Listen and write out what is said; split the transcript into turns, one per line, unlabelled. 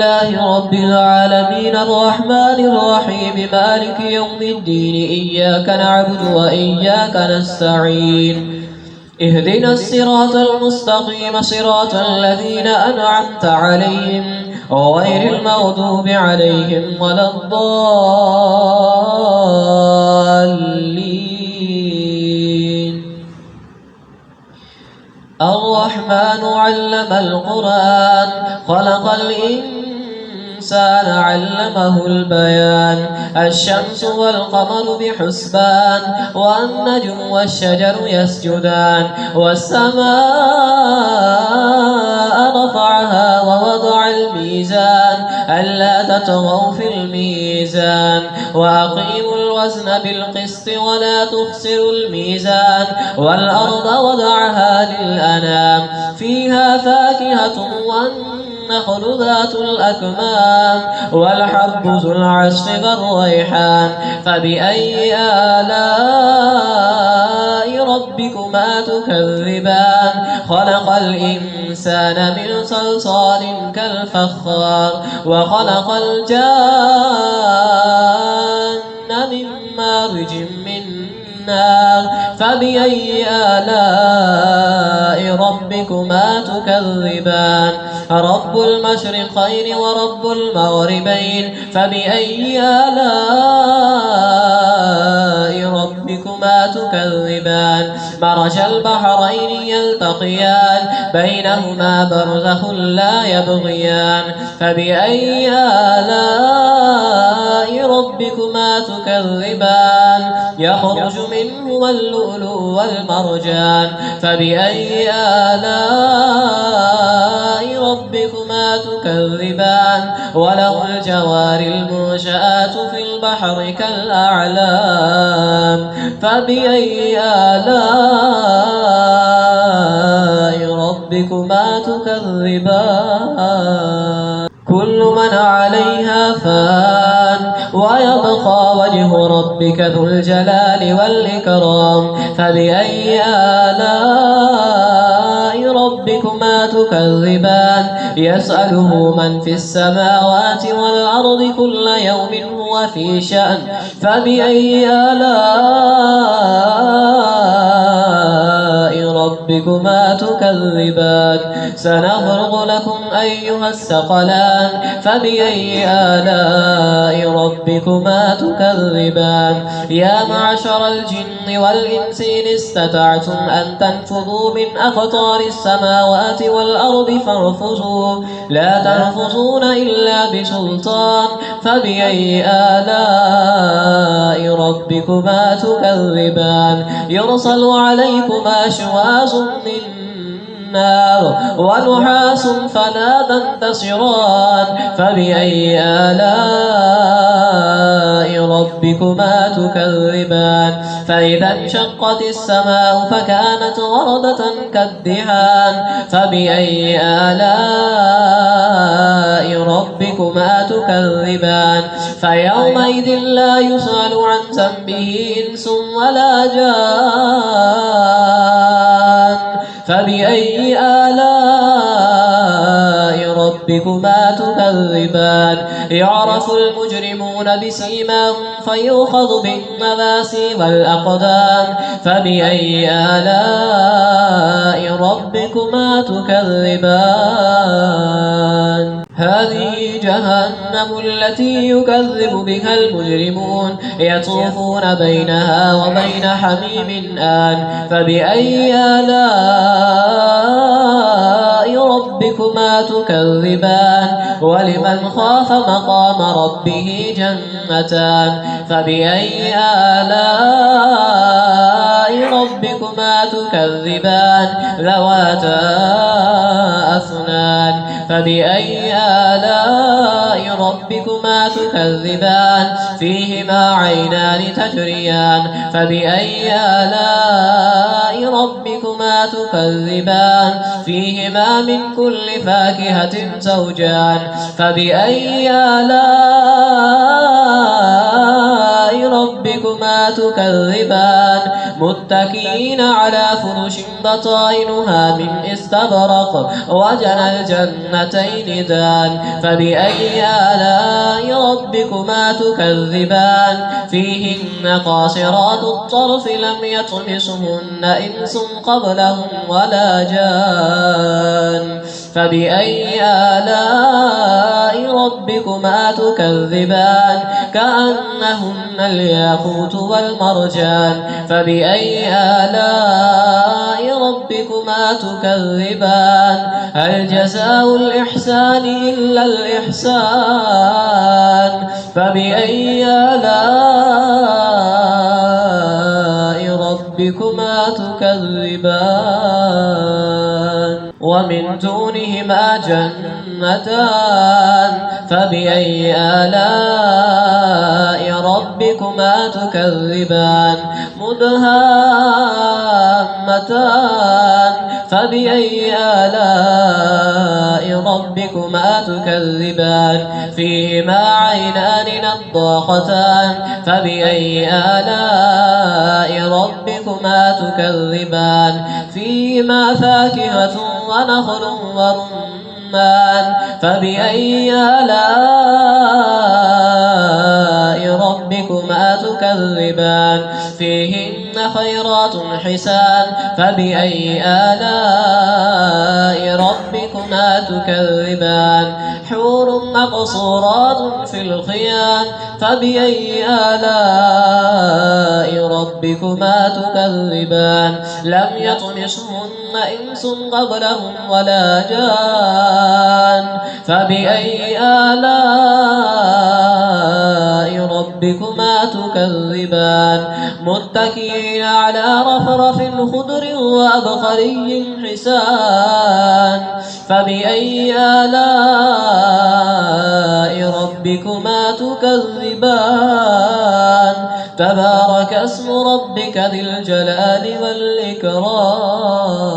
الله رب العالمين الرحمن الرحيم مالك يوم الدين إياك نعبد وإياك نستعين اهدنا الصراط المستقيم صراط الذين أنعمت عليهم غير المغضوب عليهم ولا الضالين. الرحمن علم القرآن خلق الإنسان علمه البيان الشمس والقمر بحسبان والنجم والشجر يسجدان والسماء رفعها ووضع الميزان ألا تطغوا في الميزان وأقيموا الوزن بالقسط ولا تخسروا الميزان والأرض وضعها للأنام فيها فاكهة والنخل ذات الأكمام والحب ذو العصف والريحان فبأي آلاء ربكما تكذبان خلق الإنسان من صلصال كالفخار وخلق الجان من مارج من نار فبأي آلاء ربكما تكذبان رب المشرقين ورب المغربين فبأي آلاء ربكما تكذبان مرج البحرين يلتقيان بينهما برزخ لا يبغيان فبأي آلاء ربكما تكذبان يخرج منهما اللؤلؤ والمرجان فبأي آلاء ربكما تكذبان وله الجوار المنشآت في البحر كالأعلام فبأي آلاء ربكما تكذبان كل من عليها فان ويبقى وجه ربك ذو الجلال والإكرام فبأي آلاء ربكما تكذبان يسأله من في السماوات والأرض كل يوم هو في شأن فبأي آلاء ربكما تكذبان سنفرغ لكم أيها الثقلان فبأي آلاء ربكما تكذبان يا معشر الجن والإنس إن استطعتم أن تنفذوا من أقطار السماوات والأرض فانفذوا لا تنفذون إلا بسلطان فبأي آلاء ربكما تكذبان يرسل عليكما شواظ من النار ونحاس فلا تنتصران فبأي آلاء ربكما تكذبان فإذا انشقت السماء فكانت وردة كالدهان فبأي آلاء ربكما تكذبان فيومئذ لا يسأل عن ذنبه إنس ولا جان فبأي آلاء ربكما تكذبان يعرف المجرمون بسيماهم فيؤخذ بالنواسي والأقدام فبأي آلاء ربكما تكذبان هذه جهنم التي يكذب بها المجرمون يطوفون بينها وبين حميم آن فبأي آلاء ربكما تكذبان ولمن خاف مقام ربه جنتان فبأي آلاء ربكما تكذبان ذواتا أفنان فبأي آلاء ربكما تكذبان فيهما عينان تجريان فبأي آلاء ربكما تكذبان فيهما من كل فاكهة زوجان فبأي آلاء ربكما تكذبان متكئين على فرش بطائنها من استبرق وجنى الجنتين دان فبأي آلاء ربكما تكذبان فيهن قاصرات الطرف لم يطمسهن إنس قبلهم ولا جان فبأي آلاء ربكما تكذبان كأنهن الياقوت والمرجان فبأي آلاء ربكما تكذبان هل جزاء الإحسان إلا الإحسان فبأي آلاء ربكما تكذبان ومن دونهما جنتان فبأي آلاء ربكما تكذبان مدهامتان فبأي آلاء ربكما تكذبان فيهما عينان نضاختان فبأي آلاء ربكما تكذبان فيهما فاكهة ونخل ورمان فبأي آلاء ربكما تكذبان فيهن خيرات حسان فبأي آلاء ربكما تكذبان حور مقصورات في الخيام فبأي آلاء ربكما تكذبان لم يطمسهن إنس قبلهم ولا جان فبأي آلاء ربكما تكذبان متكئين على رفرف خضر وأبقري حسان فبأي آلاء ربكما تكذبان تبارك اسم ربك ذي الجلال والإكرام